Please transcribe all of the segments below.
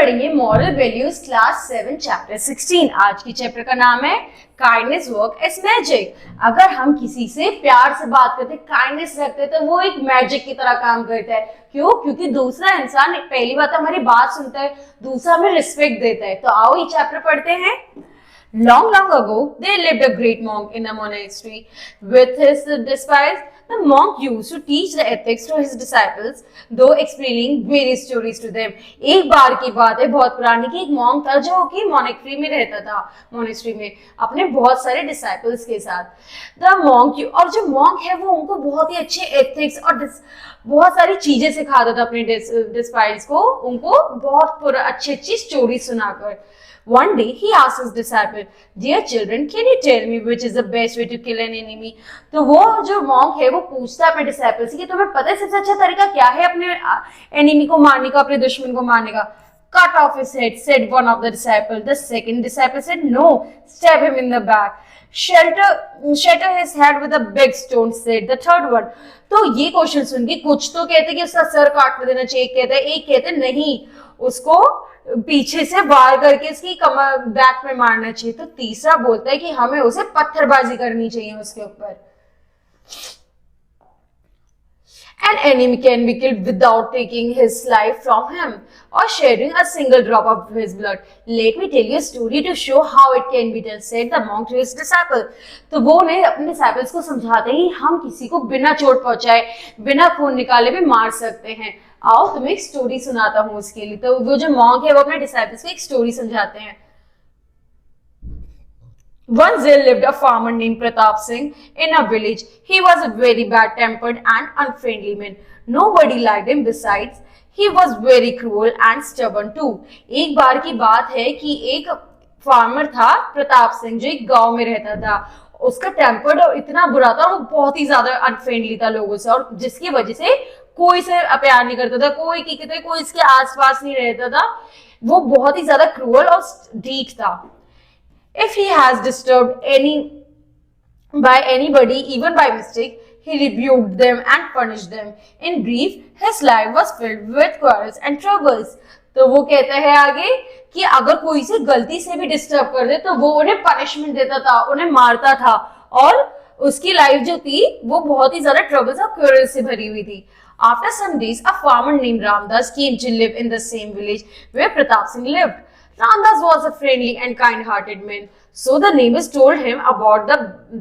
पढ़ेंगे moral values class 7 chapter 16। आज की चैप्टर का नाम है काइंडनेस वर्क एज मैजिक। अगर हम किसी से प्यार से बात करते, काइंडनेस रखते हैं, तो वो एक मैजिक की तरह काम करता है। क्यों? क्योंकि दूसरा इंसान पहली बात हमारी बात सुनता है, दूसरा हमें रिस्पेक्ट देता है। तो आओ ये चैप्टर पढ़ते हैं। Long, long ago, there lived a great monk in a monastery. With his disciples, the monk used to teach the ethics to his disciples, though explaining various stories to them. एक बार की बात है, बहुत पुरानी, कि एक monk था जो कि monastery में रहता था, monastery में अपने बहुत सारे disciples के साथ। The monk, और जो monk है वो उनको बहुत ही अच्छे ethics और बहुत सारी चीजें सिखाता था अपने disciples को, उनको बहुत अच्छी स्टोरी सुनाकर। One day he asked his disciple, "Dear children, can you tell me which is the best way to kill an enemy?" तो वो जो monk है वो पूछता है अपने disciple से कि तुम्हें पता है सबसे अच्छा तरीका क्या है अपने enemy को मारने का, अपने दुश्मन को मारने का? Cut off his head, said one of the disciples. The second disciple said, "No, stab him in the back." Shatter his head with a big stone, said the third one. तो ये क्वेश्चन सुन के कुछ तो कहते कि उसका sir काट देना चाहिए, एक कहते नहीं, उसको पीछे से वार करके इसकी कमर बैक में मारना चाहिए। तो तीसरा बोलता है कि हमें उसे पत्थरबाजी करनी चाहिए उसके ऊपर। An enemy can be killed without taking his life from him or shedding a single drop of his blood. Let me tell you a story to show how it can be done, said the monk to his disciple. तो वो ने अपने disciples को समझाते हैं कि हम किसी को बिना चोट पहुंचाए, बिना खून निकाले भी मार सकते हैं। आओ तुम्हें एक स्टोरी सुनाता हूँ उसके लिए। तो वो जो मॉन्क है वो अपने डिसाइपल्स को एक स्टोरी समझाते हैं। Once there lived a farmer named Pratap Singh in a village. He was a very bad-tempered and unfriendly man. Nobody liked him. Besides, he was very cruel and stubborn too. एक बार की बात है कि एक farmer था प्रताप सिंह जो एक गांव में रहता था। उसका टेम्पर इतना बुरा था, वो बहुत ही ज्यादा अनफ्रेंडली था लोगों से, और जिसकी वजह से कोई से प्यार नहीं करता था, कोई इसके आसपास नहीं रहता था। वो बहुत ही ज्यादा क्रूअल और ढीठ था। If he has disturbed anybody, even by mistake, he rebuked them and punished them. In brief, his life was filled with quarrels and troubles. तो वो कहता है आगे कि अगर कोई से गलती से भी डिस्टर्ब कर दे तो वो उन्हें पनिशमेंट देता था, उन्हें मारता था, और उसकी लाइफ जो थी वो बहुत ही ज्यादा ट्रबल्स और क्वेरल्स से भरी हुई थी। After some days, a farmer named Ramdas came to live in the same village where Pratap Singh lived. Ramdas was a friendly and kind-hearted man, so the neighbors told him about the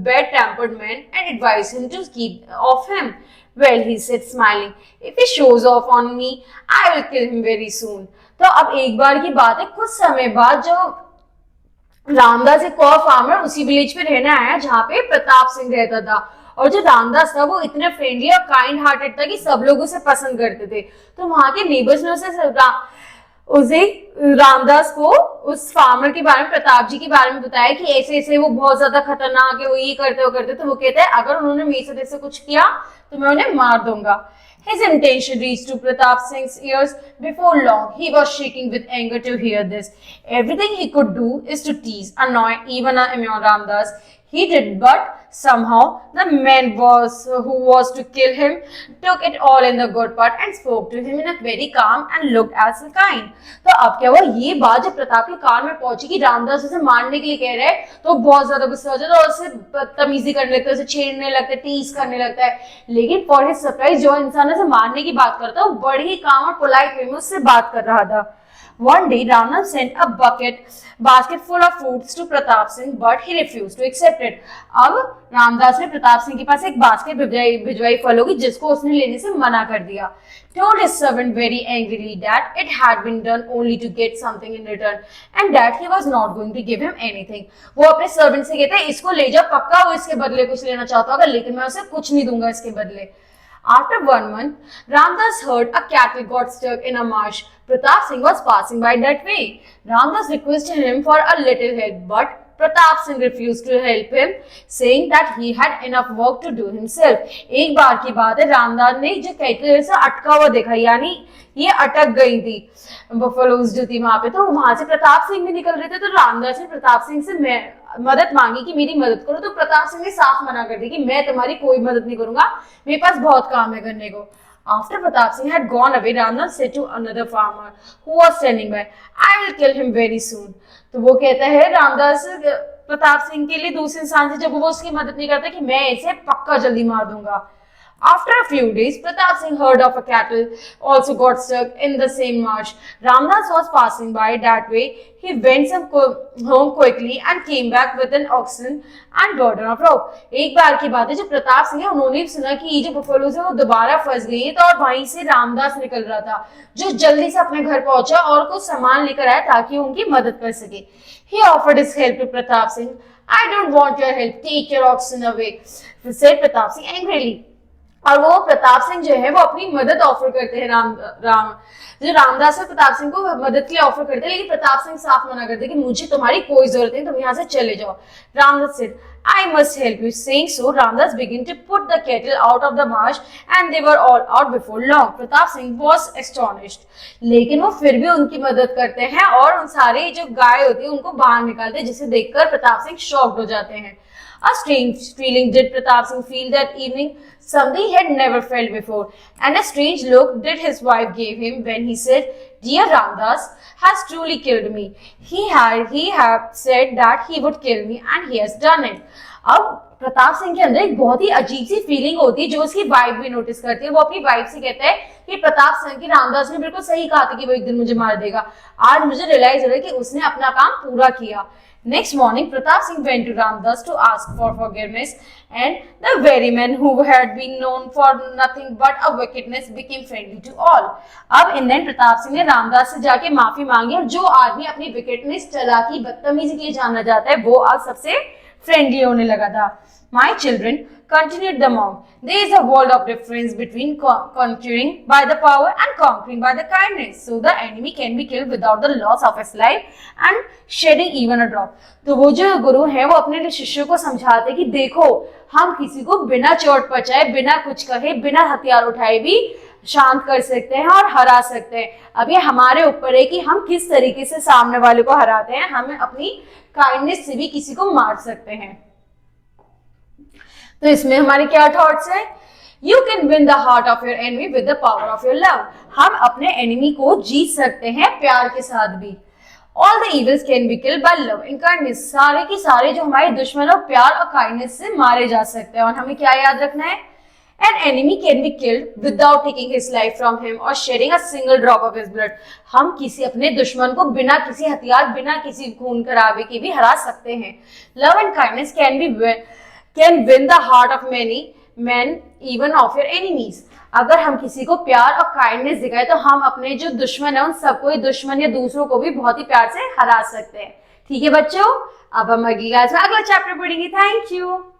bad-tempered man and advised him to keep off him. Well, he said smiling, "If he shows off on me, I will kill him very soon." तो अब एक बार की बात है, कुछ समय बाद जो रामदास एक और फार्मर उसी विलेज पे रहने आया जहाँ पे प्रताप सिंह रहता था, और जो रामदास था वो इतने फ्रेंडली और काइंड हार्टेड था कि सब लोग उसे पसंद करते थे। तो वहां के नेबर्स ने उसे रामदास को उस फार्मर के बारे में, प्रताप जी के बारे में बताया कि ऐसे ऐसे वो बहुत ज्यादा खतरनाक है, वो ये करते। तो वो कहते हैं अगर उन्होंने मेरे साथ ऐसे कुछ किया तो मैं उन्हें मार दूंगा। His intention reached to Pratap Singh's ears before long. He was shaking with anger to hear this. Everything he could do is to tease, annoy even Ramdas. He did, but somehow the man who was to kill him took it all in the good part and spoke to him in a very calm and looked as kind. तो अब क्या हुआ, ये बात जब प्रताप के कान में पहुंची कि रामदास उसे मारने के लिए कह रहे हैं, तो बहुत ज्यादा गुस्सा हो जाता है और उसे बदतमीजी करने लगता है, उसे छेड़ने लगता है, टीज करने लगता है। लेकिन फॉर हिज सरप्राइज जो इंसान उसे मारने की बात करता है वो बड़े ही काम और पोलाइट वे में उससे बात कर रहा था। One day, Ramdas sent a basket full of fruits to Pratap Singh, but he refused to accept it. अब रामदास ने प्रताप सिंह के पास एक बास्केट भिजवाई फलों की, जिसको उसने लेने से मना कर दिया। Told his servant very angrily that it had been done only to get something in return, and that he was not going to give him anything. वो अपने सर्वेंट से कहते हैं इसको ले जाओ, पक्का वो इसके बदले कुछ लेना चाहता होगा, लेकिन मैं उसे कुछ नहीं दूंगा इसके बदले। After 1 month, Ramdas heard a cattle got stuck in a marsh. Pratap Singh was passing by that way. Ramdas requested him for a little help, but Pratap Singh refused to help him, saying that he had enough work to do himself. एक बार की बात है, रामदास ने जो cattle से अटका हुआ देखा, यानी ये अटक गई थी बफलोज जो थी वहां पे, तो वहां से प्रताप सिंह भी निकल रहे थे। तो रामदास ने प्रताप सिंह से मदद मांगी कि मेरी मदद करो, तो प्रताप सिंह ने साफ मना कर दी कि मैं तुम्हारी कोई मदद नहीं करूंगा, मेरे पास बहुत काम है करने को। After Pratap Singh had gone away, Ramdas said to another farmer who was standing by, "I will kill him very soon." तो वो कहता है रामदास प्रताप सिंह के लिए दूसरे इंसान से जब वो उसकी मदद नहीं करता कि मैं इसे पक्का जल्दी मार दूंगा. After a few days, Pratap Singh heard of a cattle also got stuck in the same marsh. Ramdas was passing by that way. He went home quickly and came back with an oxen and burden of rope. एक बार की बात है जब प्रताप सिंह है उन्होंने भी सुना कि ये जो बफेलोज है वो दोबारा फंस गई है, तो और वहीं से रामदास निकल रहा था जो जल्दी से अपने घर पहुंचा और कुछ सामान लेकर आया ताकि उनकी मदद कर सके. He offered his help to Pratap Singh. "I don't want your help. Take your oxen away," said Pratap Singh angrily. और वो प्रताप सिंह जो है वो अपनी मदद ऑफर करते हैं जो रामदास और प्रताप सिंह को मदद के लिए ऑफर करते हैं, लेकिन प्रताप सिंह साफ मना करते हैं कि मुझे तुम्हारी कोई जरूरत नहीं, तुम यहाँ से चले जाओ. Ramdas said, "I must help you." Saying so, Ramdas began to put the cattle out of the marsh, and they were all out before long. Pratap Singh was astonished, लेकिन वो फिर भी उनकी मदद करते हैं और उन सारे जो गाय होती है उनको बाहर निकालते हैं, जिसे देखकर प्रताप सिंह शॉक्ड हो जाते हैं. A strange feeling did Pratap Singh feel that evening, something he had never felt before, and a strange look did his wife gave him when he said, "Dear Ramdas has truly killed me. He had said that he would kill me, and he has done it." अब प्रताप सिंह के अंदर एक बहुत ही अजीब सी feeling होती है जो उसकी वाइफ भी नोटिस करती है. वो अपनी वाइफ से कहता है कि प्रताप सिंह की रामदास ने बिल्कुल सही कहा था कि वो एक दिन मुझे मार देगा. आज मुझे रियलाइज हो रहा है कि उसने अपना काम पूरा किया. Next morning, Pratap Singh went to Ramdas to ask for forgiveness, and the very man who had been known for nothing but a wickedness became friendly to all. अब इन दिन प्रताप सिंह ने रामदास से जाके माफी मांगी और जो आदमी अपनी विकेटनेस, चालाकी, बदतमीजी के लिए जाना जाता है वो आज सबसे फ्रेंडली होने लगा था. "My children," continued the monk, "there is a world of difference between conquering by the power and conquering by the kindness. So the enemy can be killed without the loss of his life and shedding even a drop." तो वो जो गुरु है वो अपने शिष्यों को समझाते कि देखो, हम किसी को बिना चोट पहुंचाए, बिना कुछ कहे, बिना हथियार उठाए भी शांत कर सकते हैं और हरा सकते हैं. अब ये हमारे ऊपर है कि हम किस तरीके से सामने वाले को हराते हैं. हमें अपनी काइंडनेस से भी किसी को मार सकते हैं. तो इसमें हमारे क्या थॉट्स है? You can win the heart of your enemy with the power of your love. हम अपने एनिमी को जीत सकते हैं प्यार के साथ भी. All the evils can be killed by love and kindness. सारे के सारे जो हमारे दुश्मन है प्यार और काइंडनेस से मारे जा सकते हैं. और हमें क्या याद रखना है? An enemy can be killed without taking his life from him or shedding a single drop of his blood. हम किसी अपने दुश्मन को बिना किसी हथियार, बिना किसी खून खराबे के भी हरा सकते हैं. Love and kindness can win the heart of many men, even of your enemies. अगर हम किसी को प्यार और काइंडनेस दिखाए तो हम अपने जो दुश्मन है उन सबको, दुश्मन या दूसरों को भी बहुत ही प्यार से हरा सकते हैं. ठीक है बच्चों, अब हम अगली क्लास में अगला चैप्टर पढ़ेंगे. Thank you.